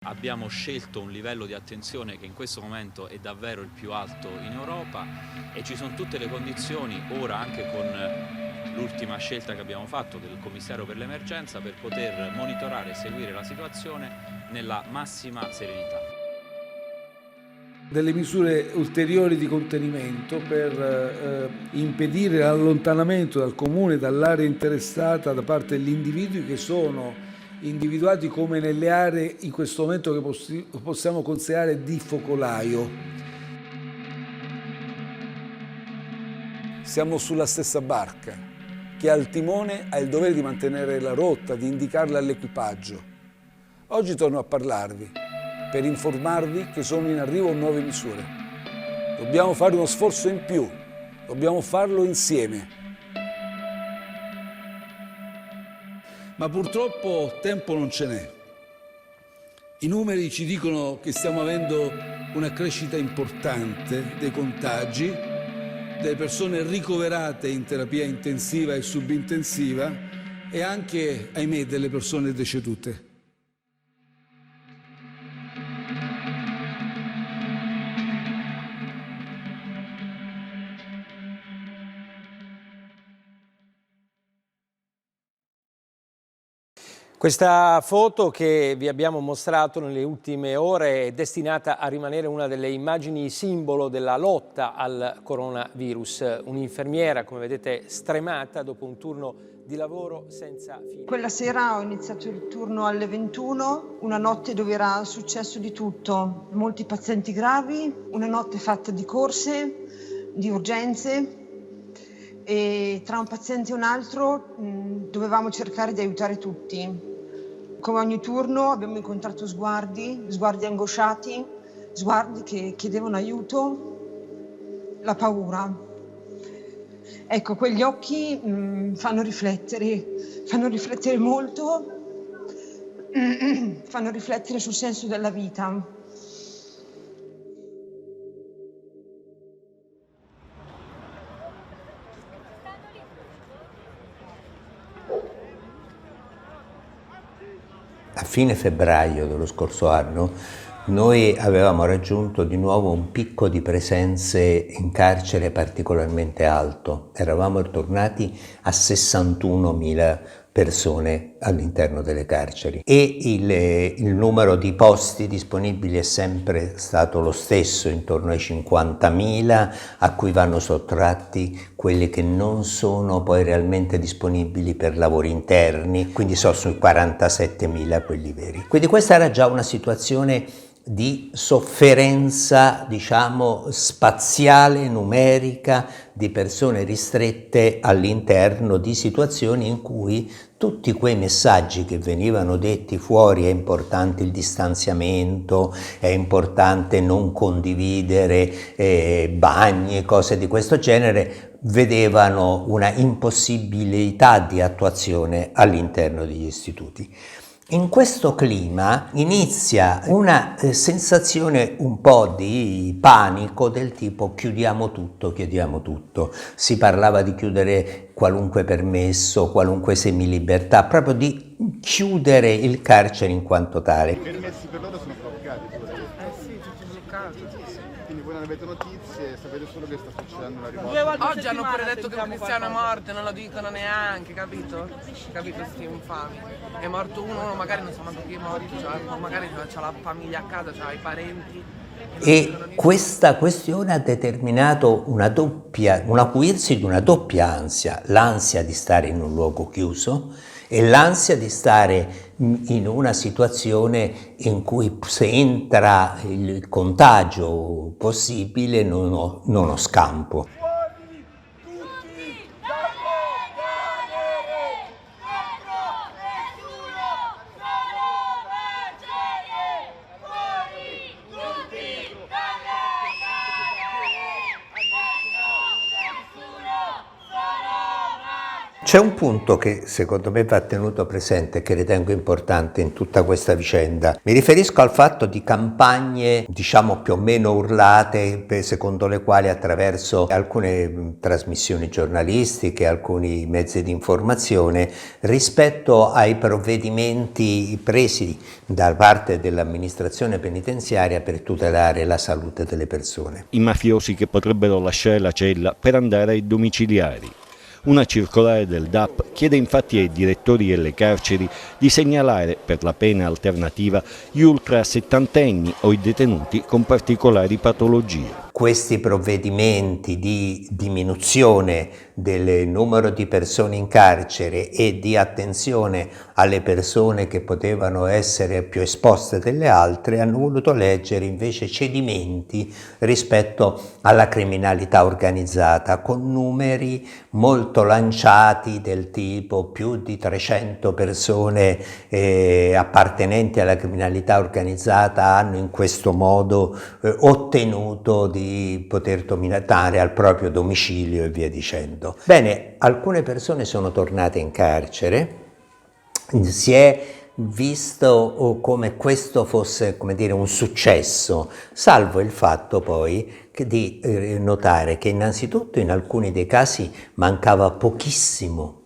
Abbiamo scelto un livello di attenzione che in questo momento è davvero il più alto in Europa e ci sono tutte le condizioni, ora anche con l'ultima scelta che abbiamo fatto del commissario per l'emergenza, per poter monitorare e seguire la situazione nella massima serenità. Delle misure ulteriori di contenimento per impedire l'allontanamento dal comune, dall'area interessata da parte degli individui che sono individuati come nelle aree in questo momento che possiamo considerare di focolaio. Siamo sulla stessa barca. Chi ha il timone ha il dovere di mantenere la rotta, di indicarla all'equipaggio. Oggi torno a parlarvi per informarvi che sono in arrivo nuove misure. Dobbiamo fare uno sforzo in più, dobbiamo farlo insieme. Ma purtroppo tempo non ce n'è. I numeri ci dicono che stiamo avendo una crescita importante dei contagi, delle persone ricoverate in terapia intensiva e subintensiva e anche, ahimè, delle persone decedute. Questa foto che vi abbiamo mostrato nelle ultime ore è destinata a rimanere una delle immagini simbolo della lotta al coronavirus. Un'infermiera, come vedete, stremata dopo un turno di lavoro senza fine. Quella sera ho iniziato il turno alle 21, una notte dove era successo di tutto. Molti pazienti gravi, una notte fatta di corse, di urgenze. E tra un paziente e un altro dovevamo cercare di aiutare tutti. Come ogni turno abbiamo incontrato sguardi angosciati, sguardi che chiedevano aiuto, la paura. Ecco, quegli occhi fanno riflettere molto, fanno riflettere sul senso della vita. A fine febbraio dello scorso anno noi avevamo raggiunto di nuovo un picco di presenze in carcere particolarmente alto. Eravamo tornati a 61.000 persone all'interno delle carceri e il numero di posti disponibili è sempre stato lo stesso, intorno ai 50.000, a cui vanno sottratti quelli che non sono poi realmente disponibili per lavori interni, quindi sono sui 47.000 quelli veri. Quindi questa era già una situazione di sofferenza, diciamo, spaziale, numerica, di persone ristrette all'interno di situazioni in cui tutti quei messaggi che venivano detti fuori, è importante il distanziamento, è importante non condividere bagni e cose di questo genere, vedevano una impossibilità di attuazione all'interno degli istituti. In questo clima inizia una sensazione un po' di panico del tipo chiudiamo tutto, chiudiamo tutto. Si parlava di chiudere qualunque permesso, qualunque semilibertà, proprio di chiudere il carcere in quanto tale. I permessi per loro sono bloccati. Sì, tutto bloccato. Quindi voi non avete notizie, sapete solo che sta succedendo una rivolta. Oggi hanno pure detto che un cristiano è morto, non lo dicono neanche, capito? Capito sti infami. È morto uno magari non sa manco chi è morto, cioè, magari c'ha la famiglia a casa, c'ha i parenti. E questa questione ha determinato un acuirsi di una doppia ansia, l'ansia di stare in un luogo chiuso e l'ansia di stare in una situazione in cui se entra il contagio possibile non ho scampo. C'è un punto che secondo me va tenuto presente e che ritengo importante in tutta questa vicenda. Mi riferisco al fatto di campagne, diciamo più o meno urlate, secondo le quali attraverso alcune trasmissioni giornalistiche, alcuni mezzi di informazione, rispetto ai provvedimenti presi da parte dell'amministrazione penitenziaria per tutelare la salute delle persone. I mafiosi che potrebbero lasciare la cella per andare ai domiciliari. Una circolare del DAP chiede infatti ai direttori delle carceri di segnalare per la pena alternativa gli ultra settantenni o i detenuti con particolari patologie. Questi provvedimenti di diminuzione del numero di persone in carcere e di attenzione alle persone che potevano essere più esposte delle altre hanno voluto leggere invece cedimenti rispetto alla criminalità organizzata, con numeri molto lanciati del tipo più di 300 persone appartenenti alla criminalità organizzata hanno in questo modo ottenuto di poter dominare al proprio domicilio e via dicendo. Bene, alcune persone sono tornate in carcere, si è visto come questo fosse, come dire, un successo, salvo il fatto poi di notare che innanzitutto in alcuni dei casi mancava pochissimo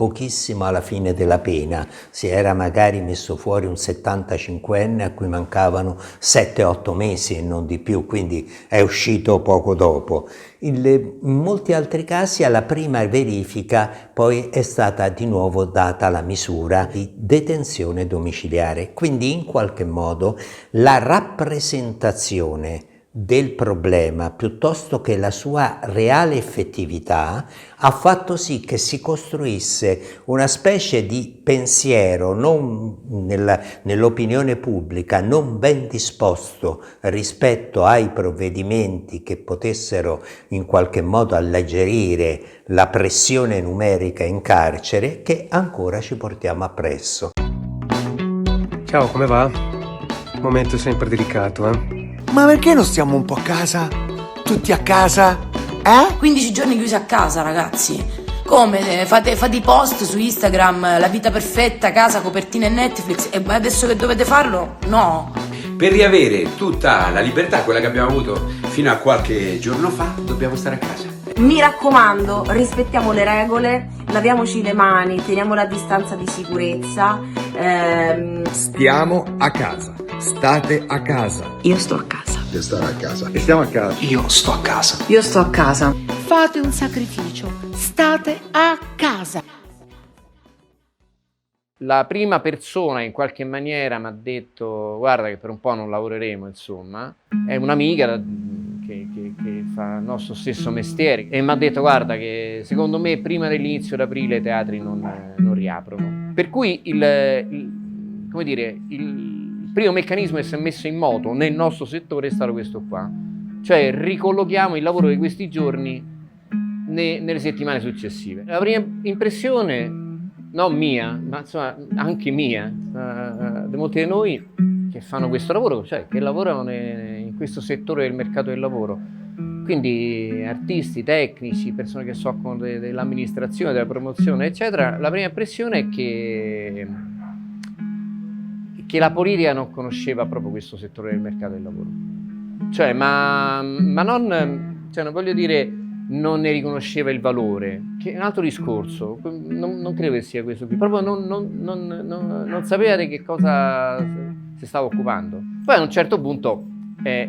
alla fine della pena. Si era magari messo fuori un 75enne a cui mancavano 7-8 mesi e non di più, quindi è uscito poco dopo. In molti altri casi alla prima verifica poi è stata di nuovo data la misura di detenzione domiciliare, quindi in qualche modo la rappresentazione del problema piuttosto che la sua reale effettività ha fatto sì che si costruisse una specie di pensiero nell'opinione pubblica non ben disposto rispetto ai provvedimenti che potessero in qualche modo alleggerire la pressione numerica in carcere, che ancora ci portiamo appresso. Ciao, come va? Momento sempre delicato, eh? Ma perché non stiamo un po' a casa? Tutti a casa? 15 giorni chiusi a casa, ragazzi. Come? Fate i post su Instagram, la vita perfetta, casa, copertine e Netflix, e adesso che dovete farlo? No. Per riavere tutta la libertà, quella che abbiamo avuto fino a qualche giorno fa, dobbiamo stare a casa. Mi raccomando, rispettiamo le regole, laviamoci le mani, teniamo la distanza di sicurezza. Stiamo a casa. State a casa. Io sto a casa. Io stare a casa. E stiamo a casa. Io sto a casa. Io sto a casa. Fate un sacrificio. State a casa. La prima persona in qualche maniera mi ha detto: guarda che per un po' non lavoreremo, insomma, è un'amica che fa il nostro stesso mestiere, e mi ha detto: guarda che secondo me prima dell'inizio d'aprile i teatri non riaprono. Per cui il primo meccanismo che si è messo in moto nel nostro settore è stato questo qua, cioè ricollochiamo il lavoro di questi giorni nelle settimane successive. La prima impressione, non mia, ma insomma anche mia, di molti di noi che fanno questo lavoro, cioè che lavorano in questo settore del mercato del lavoro, quindi artisti, tecnici, persone che si occupano dell'amministrazione, della promozione, eccetera. La prima impressione è che la politica non conosceva proprio questo settore del mercato del lavoro, cioè ma non, cioè non voglio dire non ne riconosceva il valore, che è un altro discorso, non credo che sia questo qui, proprio non sapeva di che cosa si stava occupando. Poi a un certo punto è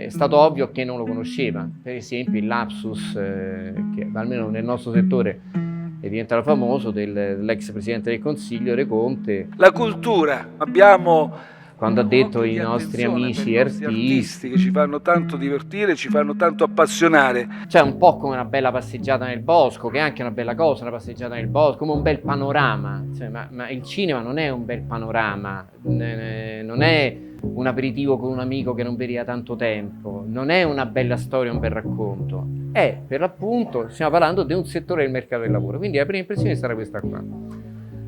stato ovvio che non lo conosceva, per esempio il lapsus che almeno nel nostro settore è diventato famoso, dell'ex presidente del Consiglio De Conte. La cultura, abbiamo quando ha detto i nostri amici artisti che ci fanno tanto divertire, ci fanno tanto appassionare. Cioè un po' come una bella passeggiata nel bosco, che è anche una bella cosa, una passeggiata nel bosco, come un bel panorama. Cioè, ma il cinema non è un bel panorama, non è un aperitivo con un amico che non vedi da tanto tempo, non è una bella storia, un bel racconto. È, per l'appunto, stiamo parlando di un settore del mercato del lavoro, quindi la prima impressione sarà questa qua.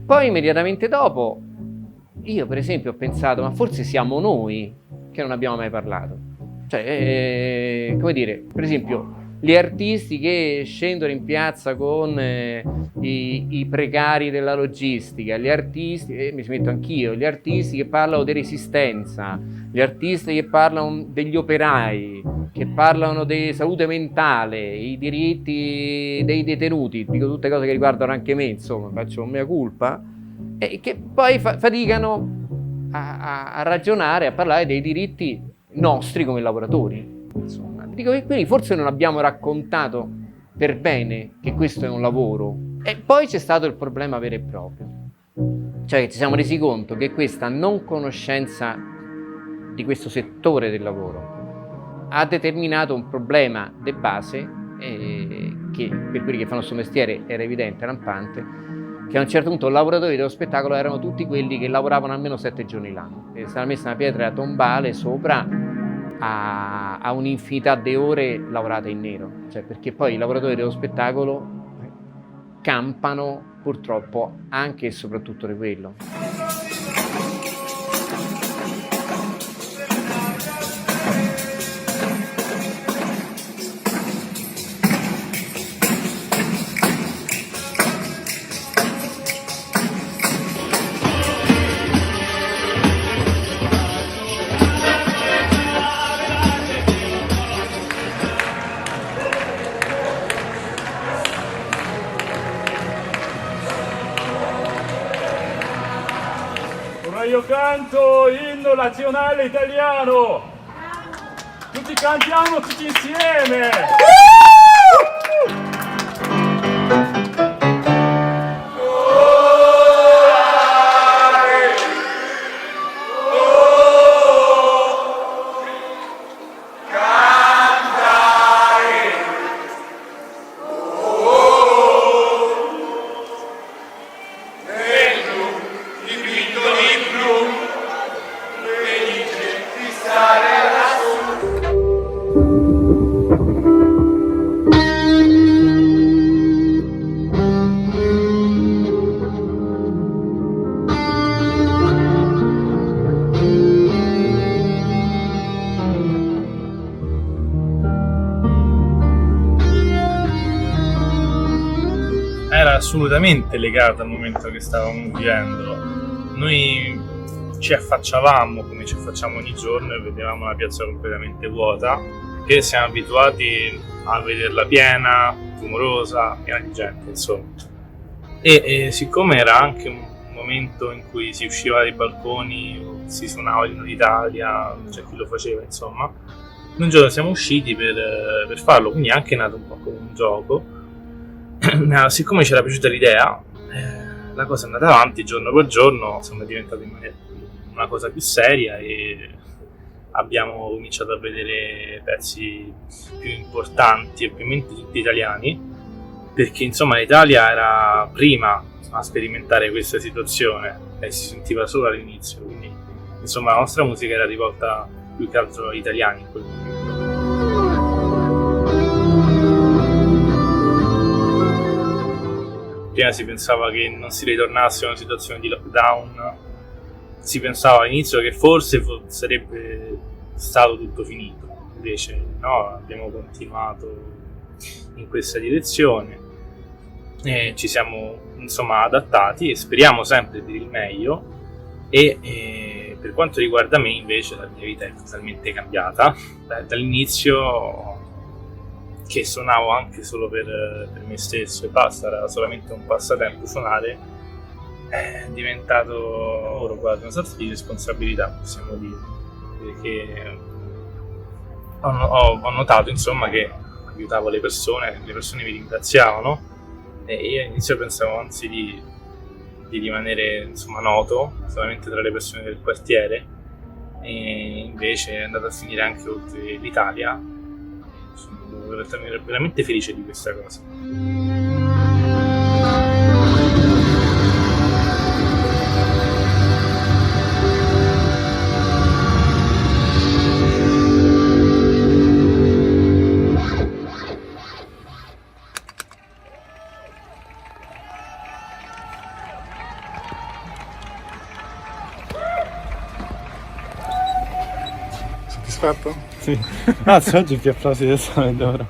Poi immediatamente dopo, io per esempio ho pensato, ma forse siamo noi che non abbiamo mai parlato. Cioè, come dire, per esempio, gli artisti che scendono in piazza con i precari della logistica, gli artisti, mi ci metto anch'io, gli artisti che parlano di resistenza, gli artisti che parlano degli operai, che parlano di salute mentale, i diritti dei detenuti, dico tutte cose che riguardano anche me, insomma, faccio mea culpa, e che poi faticano a ragionare, a parlare dei diritti nostri come lavoratori, insomma. Dico che quindi forse non abbiamo raccontato per bene che questo è un lavoro. E poi c'è stato il problema vero e proprio, cioè che ci siamo resi conto che questa non conoscenza di questo settore del lavoro ha determinato un problema di base che per quelli che fanno il suo mestiere era evidente, rampante, che a un certo punto i lavoratori dello spettacolo erano tutti quelli che lavoravano almeno 7 giorni l'anno, e stava messa una pietra tombale sopra a un'infinità di ore lavorate in nero, cioè perché poi i lavoratori dello spettacolo campano purtroppo anche e soprattutto di quello. Io canto l'inno nazionale italiano. Tutti cantiamo tutti insieme. Era assolutamente legata al momento che stavamo vivendo. Noi ci affacciavamo, come ci affacciamo ogni giorno, e vedevamo la piazza completamente vuota, che siamo abituati a vederla piena, rumorosa, piena di gente, insomma. E siccome era anche un momento in cui si usciva dai balconi, si suonava l'inno d'Italia, c'è chi lo faceva, insomma, un giorno siamo usciti per farlo, quindi è anche nato un po' come un gioco. Siccome ci era piaciuta l'idea, la cosa è andata avanti giorno per giorno, insomma è diventata una cosa più seria e abbiamo cominciato a vedere pezzi più importanti, ovviamente tutti italiani, perché insomma l'Italia era prima a sperimentare questa situazione e si sentiva solo all'inizio, quindi insomma la nostra musica era rivolta più che altro agli italiani in quel momento. Prima si pensava che non si ritornasse a una situazione di lockdown, si pensava all'inizio che forse sarebbe stato tutto finito, invece no, abbiamo continuato in questa direzione e ci siamo insomma adattati e speriamo sempre per il meglio e per quanto riguarda me invece la mia vita è totalmente cambiata dall'inizio, che suonavo anche solo per me stesso e basta, era solamente un passatempo suonare, è diventato lavoro, quasi una sorta di responsabilità, possiamo dire, perché ho notato insomma che aiutavo le persone mi ringraziavano e io all'inizio pensavo anzi di rimanere insomma noto solamente tra le persone del quartiere, e invece è andato a finire anche oltre l'Italia. Sono veramente felice di questa cosa. Soddisfatto? Sì. Anzi, oggi più applausi del solito, però.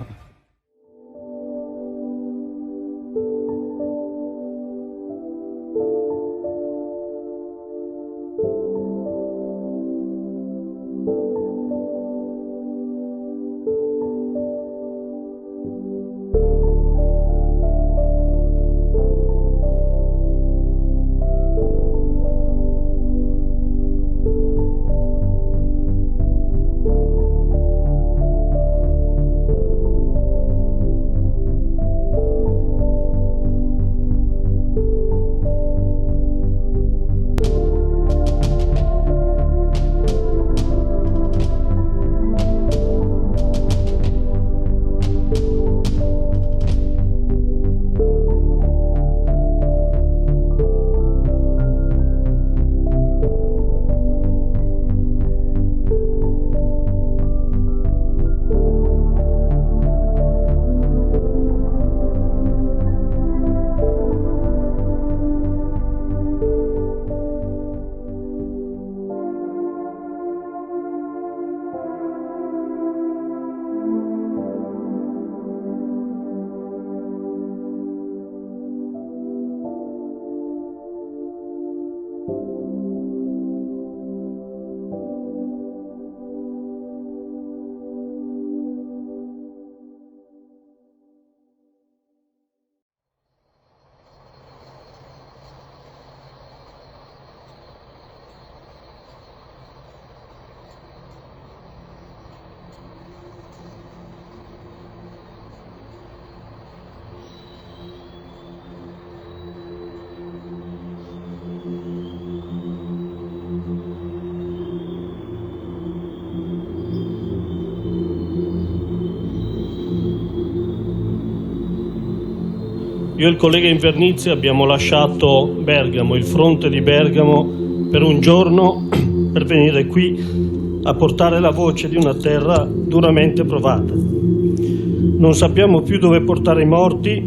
Io e il collega Invernizzi abbiamo lasciato Bergamo, il fronte di Bergamo, per un giorno per venire qui a portare la voce di una terra duramente provata. Non sappiamo più dove portare i morti,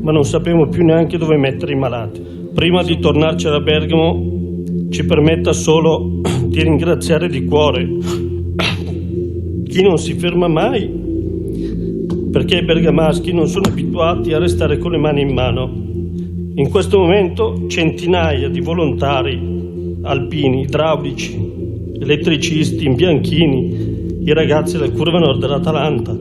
ma non sappiamo più neanche dove mettere i malati. Prima di tornarci a Bergamo ci permetta solo di ringraziare di cuore chi non si ferma mai, perché i bergamaschi non sono abituati a restare con le mani in mano. In questo momento centinaia di volontari, alpini, idraulici, elettricisti, imbianchini, i ragazzi della curva nord dell'Atalanta,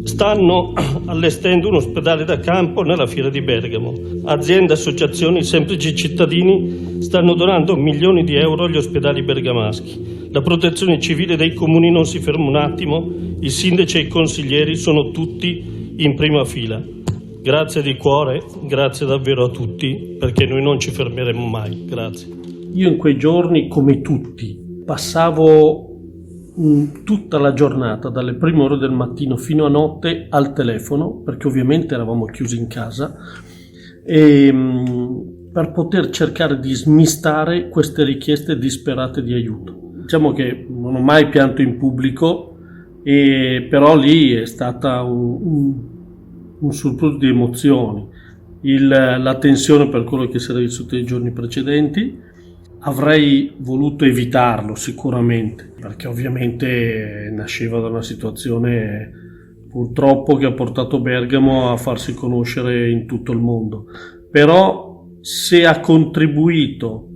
stanno allestendo un ospedale da campo nella fiera di Bergamo. Aziende, associazioni, semplici cittadini stanno donando milioni di euro agli ospedali bergamaschi. La protezione civile dei comuni non si ferma un attimo, i sindaci e i consiglieri sono tutti in prima fila. Grazie di cuore, grazie davvero a tutti, perché noi non ci fermeremo mai. Grazie. Io in quei giorni, come tutti, passavo tutta la giornata, dalle prime ore del mattino fino a notte, al telefono, perché ovviamente eravamo chiusi in casa, e per poter cercare di smistare queste richieste disperate di aiuto. Diciamo che non ho mai pianto in pubblico, però lì è stata un surplus di emozioni, la tensione per quello che si era vissuto nei giorni precedenti. Avrei voluto evitarlo sicuramente, perché ovviamente nasceva da una situazione purtroppo che ha portato Bergamo a farsi conoscere in tutto il mondo. Però se ha contribuito,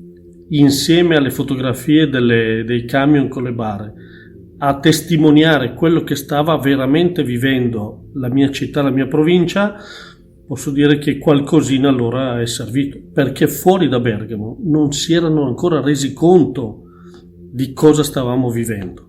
insieme alle fotografie dei camion con le bare, a testimoniare quello che stava veramente vivendo la mia città, la mia provincia, posso dire che qualcosina allora è servito, perché fuori da Bergamo non si erano ancora resi conto di cosa stavamo vivendo.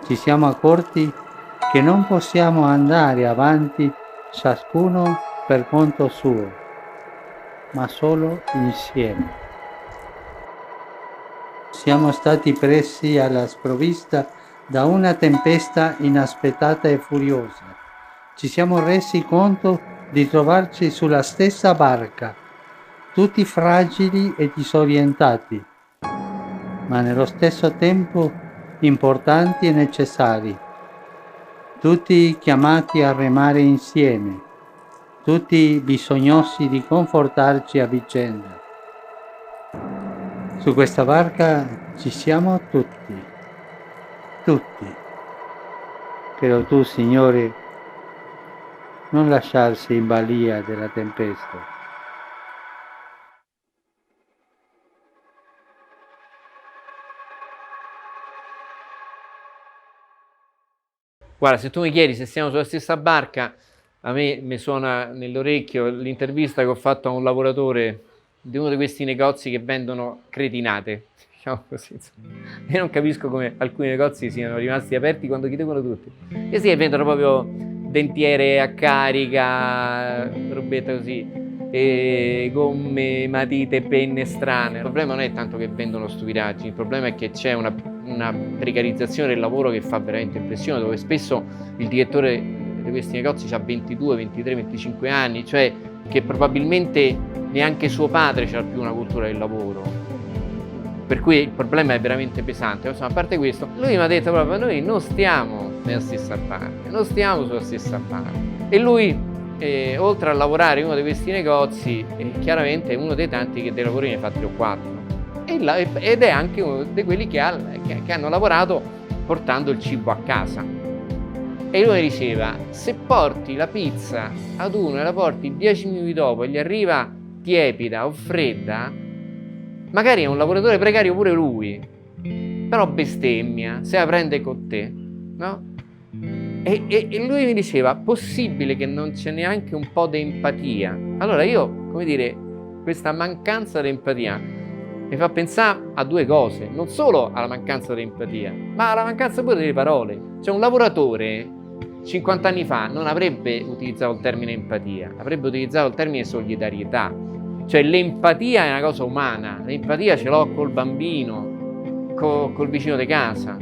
Ci siamo accorti che non possiamo andare avanti ciascuno per conto suo, ma solo insieme. Siamo stati presi alla sprovvista da una tempesta inaspettata e furiosa. Ci siamo resi conto di trovarci sulla stessa barca, tutti fragili e disorientati, ma nello stesso tempo importanti e necessari. Tutti chiamati a remare insieme, tutti bisognosi di confortarci a vicenda. Su questa barca ci siamo tutti. Però tu, Signore, non lasciarsi in balia della tempesta. Guarda, se tu mi chiedi se siamo sulla stessa barca, a me mi suona nell'orecchio l'intervista che ho fatto a un lavoratore di uno di questi negozi che vendono cretinate, diciamo così. Io non capisco come alcuni negozi siano rimasti aperti quando chiudono tutti. E sì, vendono proprio dentiere a carica, robetta così, e gomme, matite, penne strane. Il problema non è tanto che vendono stupidaggini, il problema è che c'è una precarizzazione del lavoro che fa veramente impressione, dove spesso il direttore di questi negozi ha 22, 23, 25 anni, cioè che probabilmente neanche suo padre c'ha più una cultura del lavoro, per cui il problema è veramente pesante. Insomma, a parte questo, lui mi ha detto proprio: noi non stiamo nella stessa barca, non stiamo sulla stessa barca. E lui, oltre a lavorare in uno di questi negozi, chiaramente è uno dei tanti che dei lavori ne fa 3 o 4. Ed è anche uno di quelli che hanno lavorato portando il cibo a casa. E lui mi diceva: se porti la pizza ad uno e la porti 10 minuti dopo e gli arriva tiepida o fredda, magari è un lavoratore precario pure lui, però bestemmia, se la prende con te, no? E lui mi diceva: possibile che non c'è neanche un po' di empatia? Allora io, come dire, questa mancanza di empatia mi fa pensare a 2 cose: non solo alla mancanza di empatia, ma alla mancanza pure delle parole. C'è un lavoratore 50 anni fa non avrebbe utilizzato il termine empatia, avrebbe utilizzato il termine solidarietà. Cioè l'empatia è una cosa umana, l'empatia ce l'ho col bambino, col vicino di casa.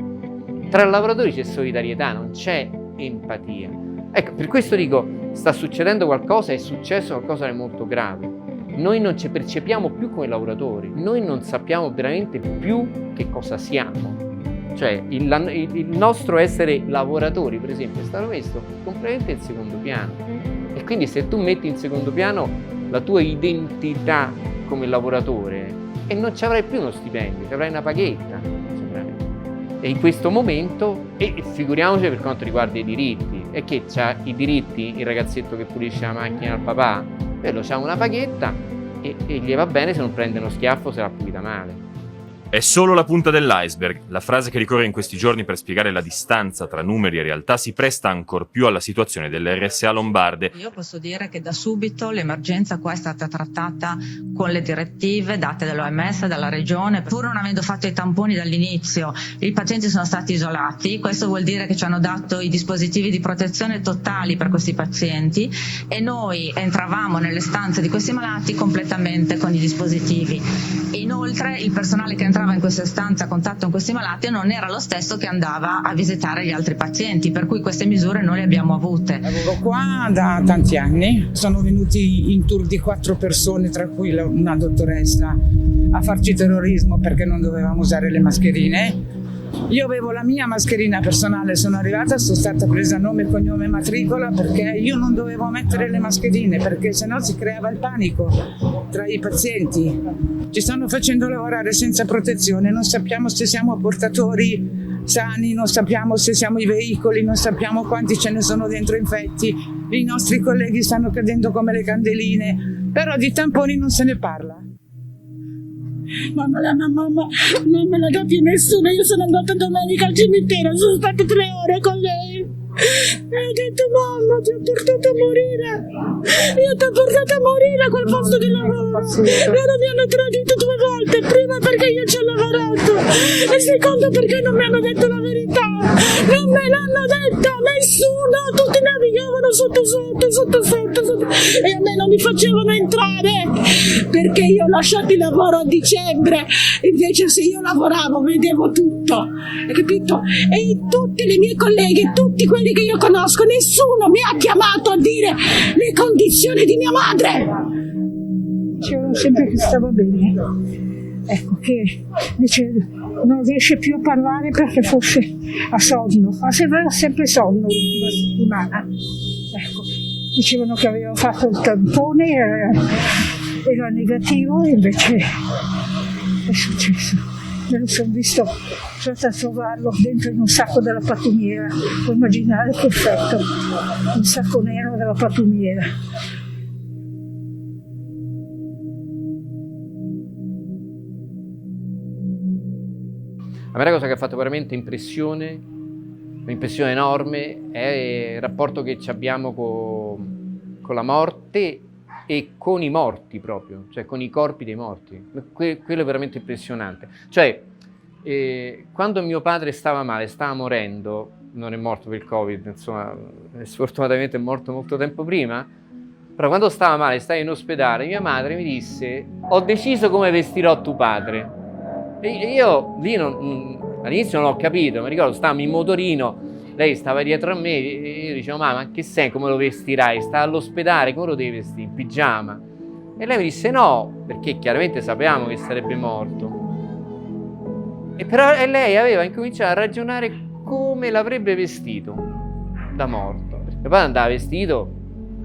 Tra lavoratori c'è solidarietà, non c'è empatia. Ecco, per questo dico, sta succedendo qualcosa, è successo qualcosa di molto grave. Noi non ci percepiamo più come lavoratori, noi non sappiamo veramente più che cosa siamo. Cioè il nostro essere lavoratori, per esempio, è stato messo completamente in secondo piano. E quindi se tu metti in secondo piano la tua identità come lavoratore, e non ci avrai più uno stipendio, ci avrai una paghetta. E in questo momento, e figuriamoci per quanto riguarda i diritti, è che c'ha i diritti il ragazzetto che pulisce la macchina al papà, quello c'ha una paghetta e gli va bene se non prende uno schiaffo se l'ha pulita male. È solo la punta dell'iceberg. La frase che ricorre in questi giorni per spiegare la distanza tra numeri e realtà si presta ancor più alla situazione delle RSA lombarde. Io posso dire che da subito l'emergenza qua è stata trattata con le direttive date dall'OMS, dalla regione. Pur non avendo fatto i tamponi dall'inizio, i pazienti sono stati isolati. Questo vuol dire che ci hanno dato i dispositivi di protezione totali per questi pazienti e noi entravamo nelle stanze di questi malati completamente con i dispositivi. Inoltre il personale che entrava in questa stanza a contatto con questi malati non era lo stesso che andava a visitare gli altri pazienti, per cui queste misure noi le abbiamo avute. Lavoro qua da tanti anni, sono venuti in tour di 4 persone, tra cui una dottoressa, a farci terrorismo perché non dovevamo usare le mascherine. Io avevo la mia mascherina personale, sono arrivata, sono stata presa nome, cognome e matricola perché io non dovevo mettere le mascherine perché sennò si creava il panico tra i pazienti. Ci stanno facendo lavorare senza protezione, non sappiamo se siamo portatori sani, non sappiamo se siamo i veicoli, non sappiamo quanti ce ne sono dentro infetti. I nostri colleghi stanno cadendo come le candeline, però di tamponi non se ne parla. Mamma, la mamma non me la dà più nessuno. Io sono andata domenica al cimitero, sono state 3 ore con lei. E ho detto: mamma, ti ho portato a morire. Io ti ho portato a morire a quel posto di lavoro. Loro mi hanno tradito 2 volte. Prima perché io ci ho lavorato e secondo perché non mi hanno detto la verità. Non me l'hanno detta nessuno. Tutti navigavano sotto e a me non mi facevano entrare perché io ho lasciato il lavoro a dicembre. Invece se io lavoravo vedevo tutto, hai capito? E tutti i miei colleghi, tutti quelli che io conosco, nessuno mi ha chiamato a dire le condizioni di mia madre. Dicevano sempre che stava bene, ecco, che dice non riesce più a parlare perché fosse a sonno, ma sembrava sempre sonno una settimana. Ecco, dicevano che aveva fatto il tampone, era negativo, e invece è successo. Me lo sono visto, sono stata a trovarlo dentro in un sacco della pattumiera, puoi immaginare, perfetto, un sacco nero della pattumiera. A me la cosa che ha fatto veramente impressione, un'impressione enorme, è il rapporto che abbiamo con la morte e con i morti proprio, cioè con i corpi dei morti. Quello è veramente impressionante. Cioè, quando mio padre stava male, stava morendo, non è morto per il Covid, insomma, sfortunatamente è morto molto tempo prima, però quando stava male, stava in ospedale, mia madre mi disse: ho deciso come vestirò tuo padre. E io lì all'inizio non ho capito, mi ricordo, stavamo in motorino, lei stava dietro a me e io dicevo: ma che sei, come lo vestirai? Sta all'ospedale, come lo devi vestire? In pigiama? E lei mi disse no, perché chiaramente sapevamo che sarebbe morto. E però lei aveva incominciato a ragionare come l'avrebbe vestito da morto. Perché poi andava vestito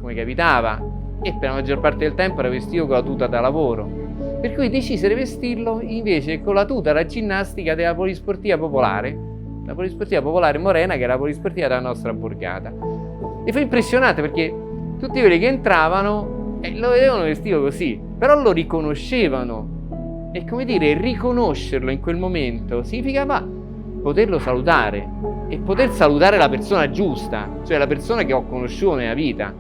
come capitava e per la maggior parte del tempo era vestito con la tuta da lavoro. Per cui decise di vestirlo invece con la tuta da ginnastica della Polisportiva Popolare, la Polisportiva Popolare Morena, che era la polisportiva della nostra borgata. E fu impressionante perché tutti quelli che entravano lo vedevano vestito così, però lo riconoscevano. E come dire, riconoscerlo in quel momento significava poterlo salutare e poter salutare la persona giusta, cioè la persona che ho conosciuto nella vita.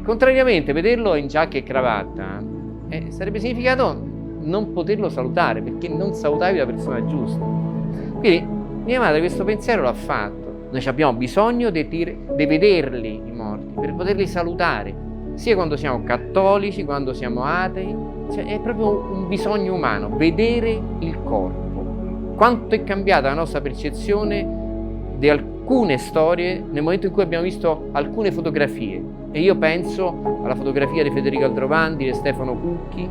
Contrariamente, vederlo in giacca e cravatta sarebbe significato non poterlo salutare perché non salutavi la persona giusta. Quindi mia madre questo pensiero l'ha fatto Noi abbiamo bisogno di vederli i morti, per poterli salutare, sia quando siamo cattolici, quando siamo atei. Cioè, è proprio un bisogno umano, vedere il corpo. Quanto è cambiata la nostra percezione di alcune storie nel momento in cui abbiamo visto alcune fotografie. E io penso alla fotografia di Federico Aldrovandi, di Stefano Cucchi.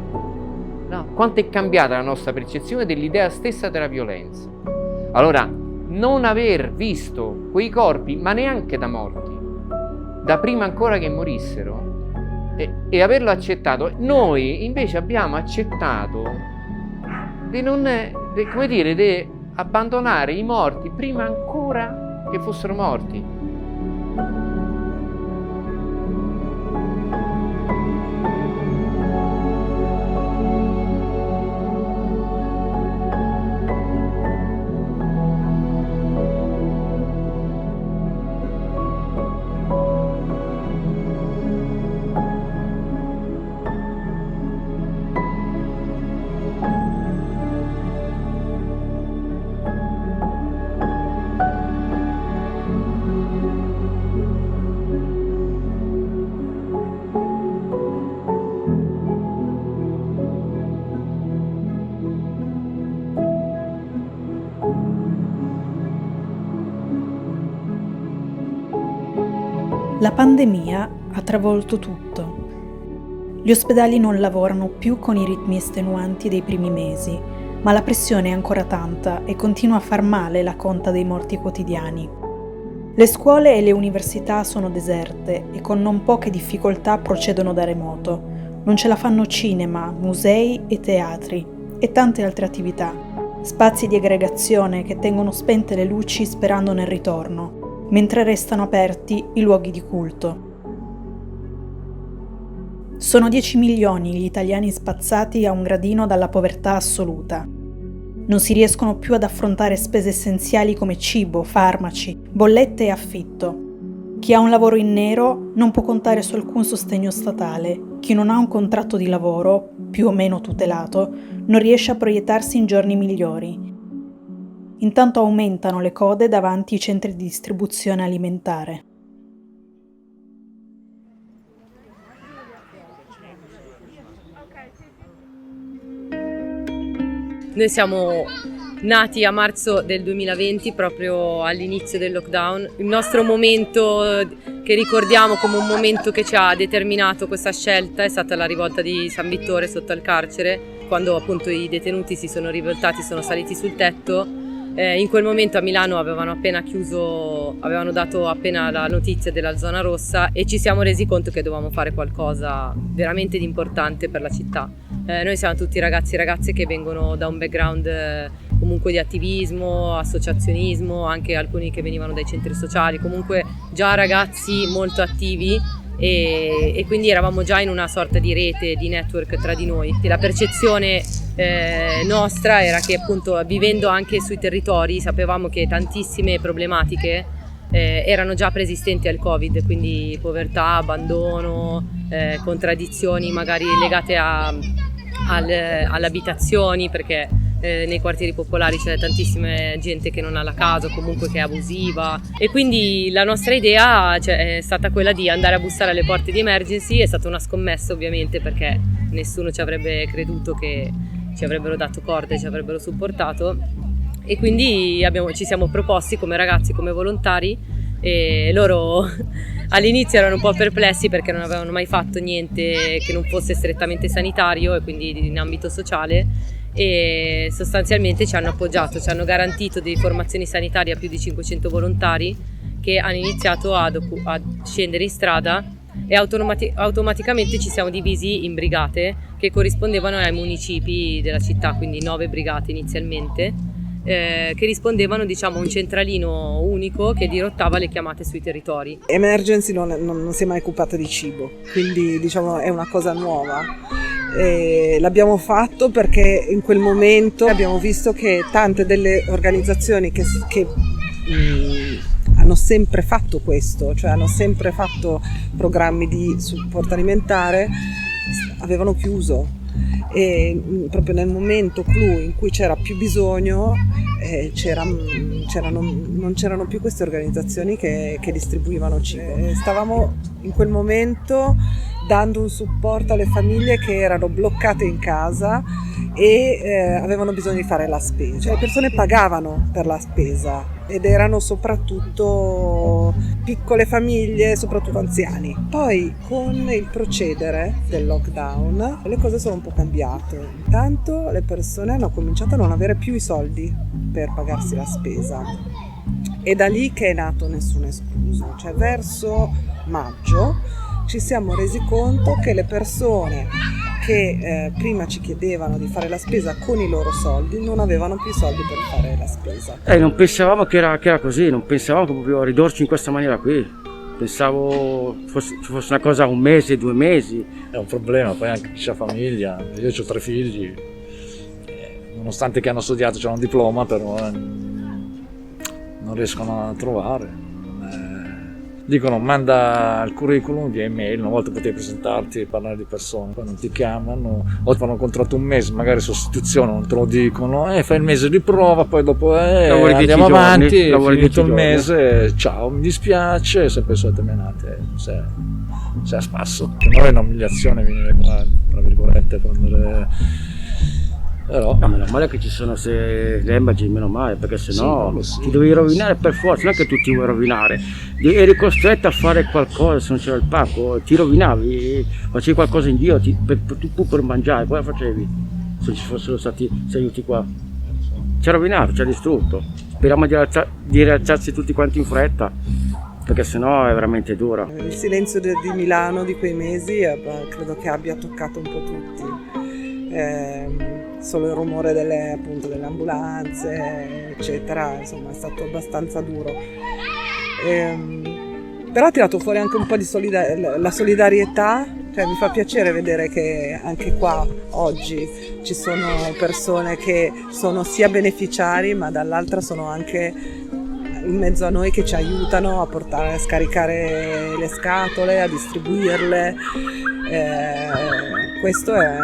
No, quanto è cambiata la nostra percezione dell'idea stessa della violenza. Allora, non aver visto quei corpi, ma neanche da morti, da prima ancora che morissero, e averlo accettato, noi invece abbiamo accettato di abbandonare i morti prima ancora che fossero morti. La pandemia ha travolto tutto. Gli ospedali non lavorano più con i ritmi estenuanti dei primi mesi, ma la pressione è ancora tanta e continua a far male la conta dei morti quotidiani. Le scuole e le università sono deserte e con non poche difficoltà procedono da remoto. Non ce la fanno cinema, musei e teatri e tante altre attività. Spazi di aggregazione che tengono spente le luci sperando nel ritorno, mentre restano aperti i luoghi di culto. Sono 10 milioni gli italiani spazzati a un gradino dalla povertà assoluta. Non si riescono più ad affrontare spese essenziali come cibo, farmaci, bollette e affitto. Chi ha un lavoro in nero non può contare su alcun sostegno statale. Chi non ha un contratto di lavoro, più o meno tutelato, non riesce a proiettarsi in giorni migliori. Intanto aumentano le code davanti ai centri di distribuzione alimentare. Noi siamo nati a marzo del 2020, proprio all'inizio del lockdown. Il nostro momento che ricordiamo come un momento che ci ha determinato questa scelta è stata la rivolta di San Vittore sotto al carcere, quando appunto i detenuti si sono rivoltati, sono saliti sul tetto. In quel momento a Milano avevano dato appena la notizia della zona rossa e ci siamo resi conto che dovevamo fare qualcosa veramente di importante per la città. Noi siamo tutti ragazzi e ragazze che vengono da un background comunque di attivismo, associazionismo, anche alcuni che venivano dai centri sociali, comunque già ragazzi molto attivi e quindi eravamo già in una sorta di rete, di network tra di noi. La percezione nostra era che appunto vivendo anche sui territori sapevamo che tantissime problematiche erano già preesistenti al Covid, quindi povertà, abbandono, contraddizioni magari legate alle abitazioni, perché nei quartieri popolari c'è tantissima gente che non ha la casa o comunque che è abusiva, e quindi la nostra idea è stata quella di andare a bussare alle porte di Emergency. È stata una scommessa ovviamente, perché nessuno ci avrebbe creduto che ci avrebbero dato corda e ci avrebbero supportato, e quindi ci siamo proposti come ragazzi, come volontari, e loro all'inizio erano un po' perplessi perché non avevano mai fatto niente che non fosse strettamente sanitario e quindi in ambito sociale, e sostanzialmente ci hanno appoggiato, ci hanno garantito delle formazioni sanitarie a più di 500 volontari che hanno iniziato a scendere in strada, e automaticamente ci siamo divisi in brigate che corrispondevano ai municipi della città, quindi 9 brigate inizialmente, che rispondevano a un centralino unico che dirottava le chiamate sui territori. Emergency non si è mai occupata di cibo, quindi è una cosa nuova. L'abbiamo fatto perché in quel momento abbiamo visto che tante delle organizzazioni che hanno sempre fatto questo, cioè hanno sempre fatto programmi di supporto alimentare, avevano chiuso. e proprio nel momento clou in cui c'era più bisogno non c'erano più queste organizzazioni che distribuivano cibo. Stavamo in quel momento dando un supporto alle famiglie che erano bloccate in casa e avevano bisogno di fare la spesa. Cioè, le persone pagavano per la spesa ed erano soprattutto piccole famiglie, soprattutto anziani. Poi con il procedere del lockdown le cose sono un po' cambiate. Intanto le persone hanno cominciato a non avere più i soldi per pagarsi la spesa. È da lì che è nato Nessuno Escluso, cioè verso maggio ci siamo resi conto che le persone che prima ci chiedevano di fare la spesa con i loro soldi non avevano più i soldi per fare la spesa. Non pensavamo che era così, non pensavamo che proprio a ridurci in questa maniera qui. Pensavo ci fosse una cosa 1 mese, 2 mesi. È un problema, poi anche chi ha famiglia, io ho 3 figli, nonostante che hanno studiato, c'hanno un diploma, però non riescono a trovare. Dicono manda il curriculum via email, una volta potevi presentarti e parlare di persone, poi non ti chiamano, o ti fanno un contratto 1 mese, magari sostituzione, non te lo dicono, fai il mese di prova, poi dopo andiamo avanti, finito il mese, ciao, mi dispiace, sempre le solite menate, sei a spasso. Per noi è un'umiliazione venire qua, tra virgolette, prendere... Però no, meno male che ci sono le immagini, meno male, perché sennò ti dovevi rovinare per forza, non è che tu ti vuoi rovinare, eri costretto a fare qualcosa se non c'era il pacco, ti rovinavi, facevi qualcosa in Dio tu per mangiare, cosa facevi se non ci fossero stati questi aiuti qua? Ci ha rovinato, ci ha distrutto, speriamo di rialzarsi tutti quanti in fretta, perché sennò è veramente dura. Il silenzio di Milano di quei mesi credo che abbia toccato un po' tutti. Solo il rumore delle ambulanze, eccetera, insomma è stato abbastanza duro. Però ha tirato fuori anche un po' di la solidarietà, cioè mi fa piacere vedere che anche qua oggi ci sono persone che sono sia beneficiari, ma dall'altra sono anche in mezzo a noi che ci aiutano a scaricare le scatole, a distribuirle. Questo è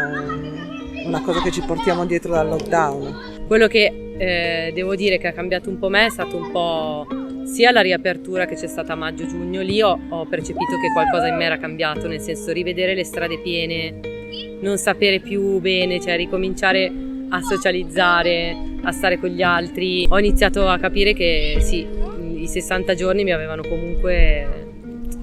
una cosa che ci portiamo dietro dal lockdown. Quello che devo dire che ha cambiato un po' me è stato un po' sia la riapertura che c'è stata a maggio-giugno. Lì ho percepito che qualcosa in me era cambiato, nel senso rivedere le strade piene, non sapere più bene, cioè ricominciare a socializzare, a stare con gli altri. Ho iniziato a capire che sì, i 60 giorni mi avevano comunque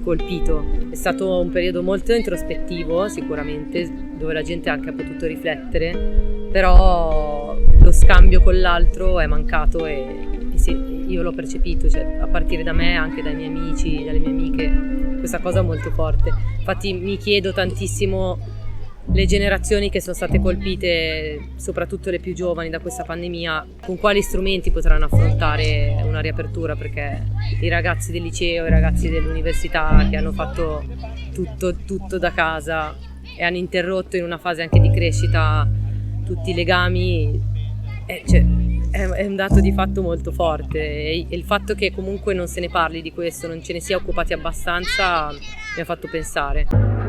colpito. È stato un periodo molto introspettivo sicuramente, dove la gente anche ha potuto riflettere, però lo scambio con l'altro è mancato e sì, io l'ho percepito, cioè, a partire da me, anche dai miei amici, dalle mie amiche, questa cosa molto forte. Infatti mi chiedo tantissimo le generazioni che sono state colpite, soprattutto le più giovani, da questa pandemia, con quali strumenti potranno affrontare una riapertura, perché i ragazzi del liceo, i ragazzi dell'università che hanno fatto tutto da casa e hanno interrotto in una fase anche di crescita tutti i legami, è un dato di fatto molto forte, e il fatto che comunque non se ne parli di questo, non ce ne sia occupati abbastanza, mi ha fatto pensare.